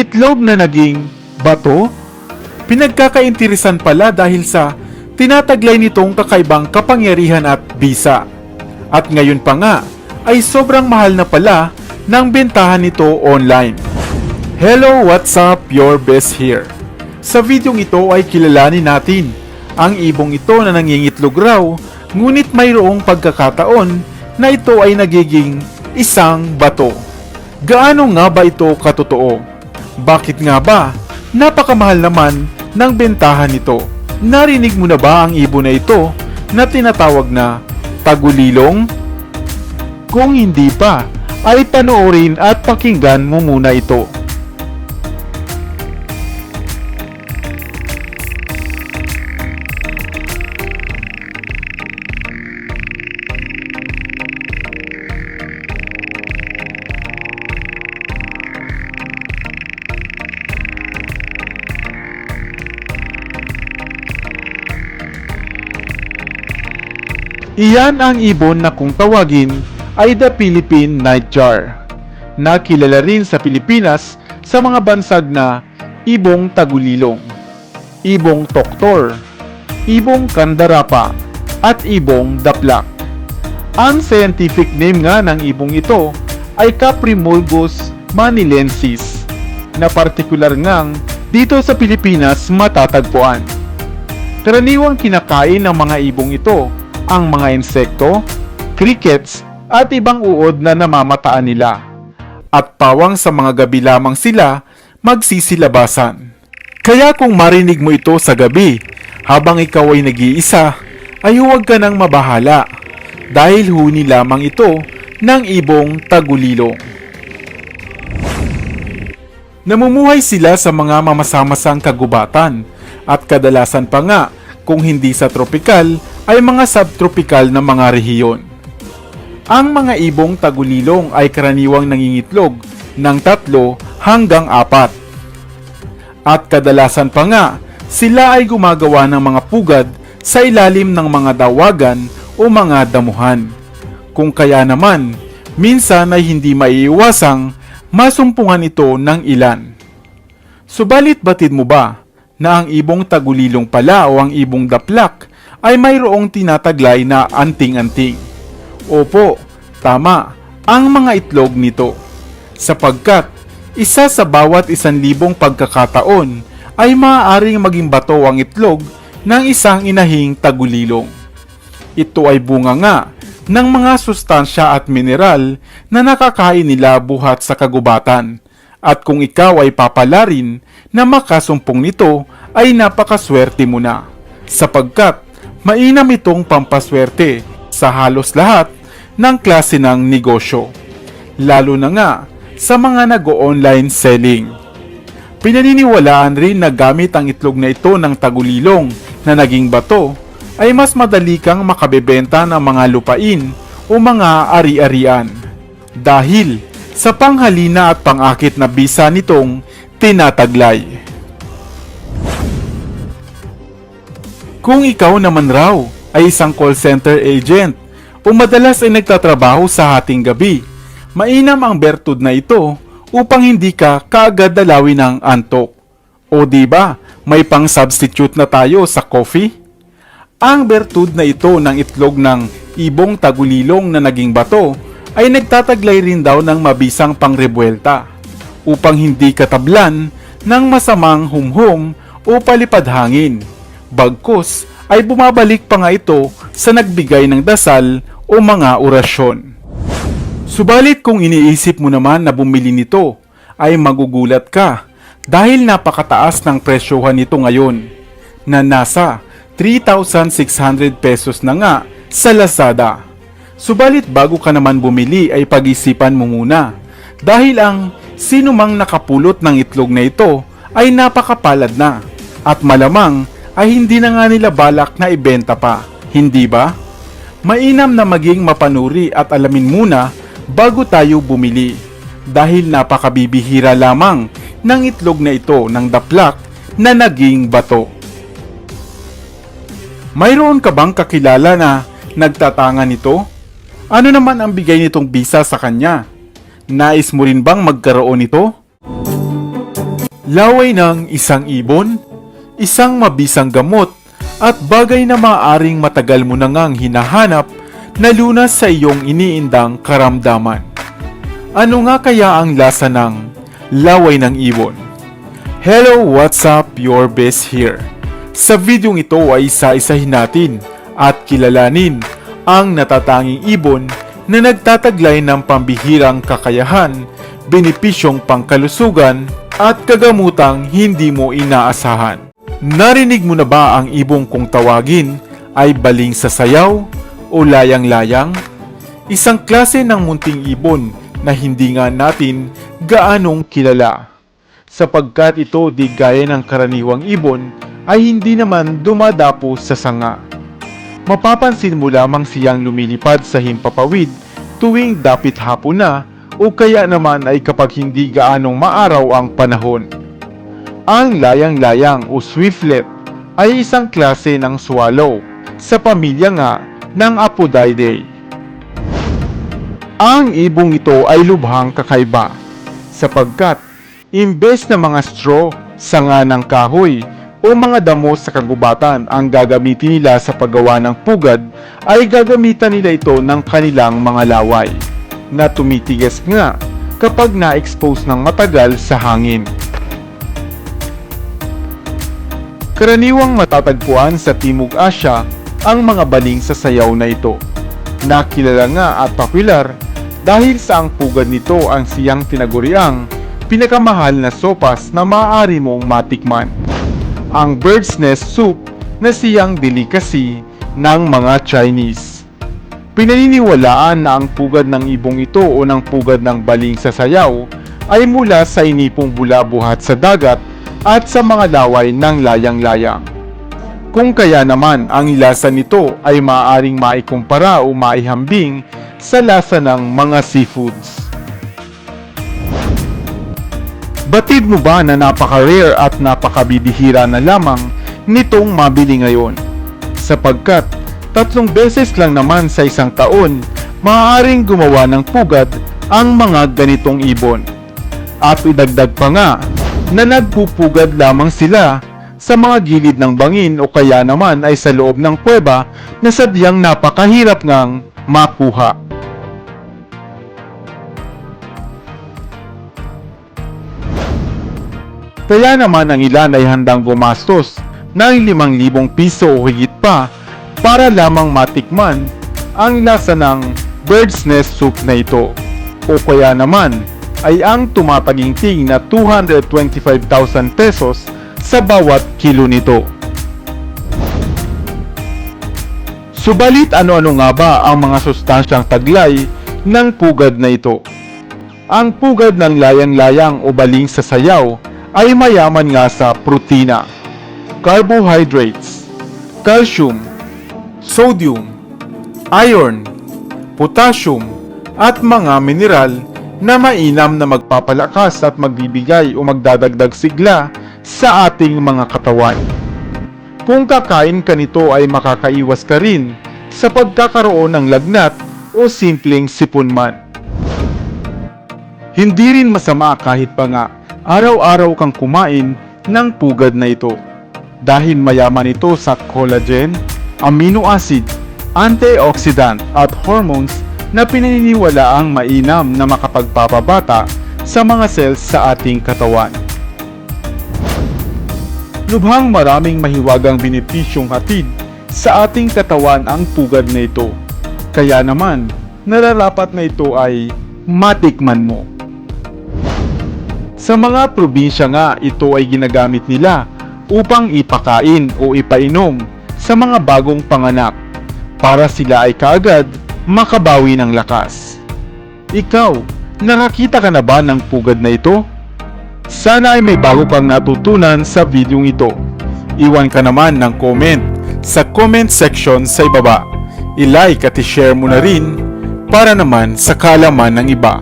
itlog na naging bato? Pinagkakainteresan pala dahil sa tinataglay nitong kakaibang kapangyarihan at bisa. At ngayon pa nga ay sobrang mahal na pala ng bentahan nito online. Hello, what's up? Your best here. Sa videong ito ay kilalanin natin ang ibong ito na nangingitlog raw, ngunit mayroong pagkakataon na ito ay nagiging isang bato. Gaano nga ba ito katotoo? Bakit nga ba napakamahal naman ng bentahan nito? Narinig mo na ba ang ibon na ito na tinatawag na tagulilong? Kung hindi pa, ay panoorin at pakinggan mo muna ito. Iyan ang ibon na kung tawagin ay the Philippine Nightjar, na kilala rin sa Pilipinas sa mga bansag na ibong tagulilong, ibong toktor, ibong kandarapa, at ibong daplak. Ang scientific name nga ng ibong ito ay Caprimulgus manilensis, na partikular ngang dito sa Pilipinas matatagpuan. Karaniwang kinakain ng mga ibong ito ang mga insekto, crickets, at ibang uod na namamataan nila. At pawang sa mga gabi lamang sila magsisilabasan. Kaya kung marinig mo ito sa gabi, habang ikaw ay nag-iisa, ay huwag ka nang mabahala, dahil huni lamang ito ng ibong tagulilong. Namumuhay sila sa mga mamasamasang kagubatan, at kadalasan pa nga, kung hindi sa tropikal, ay mga subtropical na mga rehiyon. Ang mga ibong tagulilong ay karaniwang nangingitlog ng 3 hanggang 4. At kadalasan pa nga, sila ay gumagawa ng mga pugad sa ilalim ng mga dawagan o mga damuhan. Kung kaya naman, minsan ay hindi maiiwasang masumpungan ito ng ilan. Subalit batid mo ba na ang ibong tagulilong pala o ang ibong daplak ay mayroong tinataglay na anting-anting? Opo, tama ang mga itlog nito, sapagkat isa sa bawat 1,000 pagkakataon ay maaaring maging bato ang itlog ng isang inahing tagulilong. Ito ay bunga nga ng mga sustansya at mineral na nakakain nila buhat sa kagubatan, at kung ikaw ay papalarin na makasumpong nito ay napakaswerte mo na, sapagkat mainam itong pampaswerte sa halos lahat ng klase ng negosyo, lalo na nga sa mga nag-o-online selling. Pinaniniwalaan rin na gamit ang itlog na ito ng tagulilong na naging bato, ay mas madali kang makabebenta ng mga lupain o mga ari-arian, dahil sa panghalina at pangakit na bisa nitong tinataglay. Kung ikaw naman raw ay isang call center agent o madalas ay nagtatrabaho sa hating gabi, mainam ang bertud na ito upang hindi ka kaagad dalawin ng antok. O diba, may pang substitute na tayo sa coffee? Ang bertud na ito ng itlog ng ibong tagulilong na naging bato ay nagtataglay rin daw ng mabisang pangrebuelta upang hindi katablan ng masamang humhum o palipad hangin. Bagkus ay bumabalik pa nga ito sa nagbigay ng dasal o mga orasyon. Subalit kung iniisip mo naman na bumili nito, ay magugulat ka dahil napakataas ng presyohan nito ngayon, na nasa 3,600 pesos na nga sa Lazada. Subalit bago ka naman bumili ay pag-isipan mo muna, dahil ang sinumang nakapulot ng itlog na ito ay napakapalad na, at malamang ay hindi na nga nila balak na ibenta pa, hindi ba? Mainam na maging mapanuri at alamin muna bago tayo bumili, dahil napakabibihira lamang ng itlog na ito ng daplak na naging bato. Mayroon ka bang kakilala na nagtatanga nito? Ano naman ang bigay nitong bisa sa kanya? Nais mo rin bang magkaroon nito? Laway ng isang ibon, isang mabisang gamot at bagay na maaaring matagal mo na ngang hinahanap na lunas sa iyong iniindang karamdaman. Ano nga kaya ang lasa ng laway ng ibon? Hello, what's up? Your best here. Sa videong ito ay isa-isahin natin at kilalanin ang natatanging ibon na nagtataglay ng pambihirang kakayahan, benepisyong pangkalusugan at kagamutang hindi mo inaasahan. Narinig mo na ba ang ibong kung tawagin ay baling sa sayaw o layang-layang? Isang klase ng munting ibon na hindi nga natin gaanong kilala. Sapagkat ito di gaya ng karaniwang ibon ay hindi naman dumadapo sa sanga. Mapapansin mo lamang siyang lumilipad sa himpapawid tuwing dapit hapon na o kaya naman ay kapag hindi gaanong maaraw ang panahon. Ang layang-layang o swiftlet ay isang klase ng swallow sa pamilya nga ng Apoideidae. Ang ibong ito ay lubhang kakaiba sapagkat imbes na mga straw, sanga ng kahoy o mga damo sa kagubatan ang gagamitin nila sa paggawa ng pugad, ay gagamitan nila ito ng kanilang mga laway na tumitigas nga kapag na-expose ng matagal sa hangin. Karaniwang matatagpuan sa Timog Asya ang mga baling sa sayaw na ito. Nakilala nga at popular dahil sa ang pugad nito ang siyang tinaguriang pinakamahal na sopas na maaari mong matikman. Ang bird's nest soup na siyang delicacy ng mga Chinese. Pinaniniwalaan na ang pugad ng ibong ito o ng pugad ng baling sa sayaw ay mula sa inipong bula-buhat sa dagat at sa mga laway ng layang-layang. Kung kaya naman ang lasa nito ay maaaring maikumpara o maihambing sa lasa ng mga seafoods. Batid mo ba na napaka-rare at napakabibihira na lamang nitong mabili ngayon? Sapagkat 3 beses lang naman sa isang taon maaaring gumawa ng pugad ang mga ganitong ibon. At idagdag pa nga na nagpupugad lamang sila sa mga gilid ng bangin o kaya naman ay sa loob ng kuweba na sadyang napakahirap ngang makuha. Kaya naman ang ilan ay handang gumastos ng 5,000 piso o higit pa para lamang matikman ang lasa ng bird's nest soup na ito. O kaya naman ay ang tumataginting na 225,000 pesos sa bawat kilo nito. Subalit ano-ano nga ba ang mga sustansyang taglay ng pugad na ito? Ang pugad ng layang-layang o baling sa sayaw ay mayaman nga sa protina, carbohydrates, calcium, sodium, iron, potassium, at mga mineral na mainam na magpapalakas at magbibigay o magdadagdag sigla sa ating mga katawan. Kung kakain ka nito ay makakaiwas ka rin sa pagkakaroon ng lagnat o simpleng sipon man. Hindi rin masama kahit pa nga araw-araw kang kumain ng pugad na ito dahil mayaman ito sa collagen, amino acid, antioxidant at hormones na pinaniniwalaang mainam na makapagpapabata sa mga cells sa ating katawan. Lubhang maraming mahiwagang benepisyong hatid sa ating katawan ang pugad na ito. Kaya naman, nararapat na ito ay matikman mo. Sa mga probinsya nga, ito ay ginagamit nila upang ipakain o ipainom sa mga bagong panganak para sila ay kaagad makabawi ng lakas. Ikaw, nakakita ka na ba ng pugad na ito? Sana ay may bago kang natutunan sa videong ito. Iwan ka naman ng comment sa comment section sa ibaba. I-like at i-share mo na rin para naman sa kaalaman ng iba.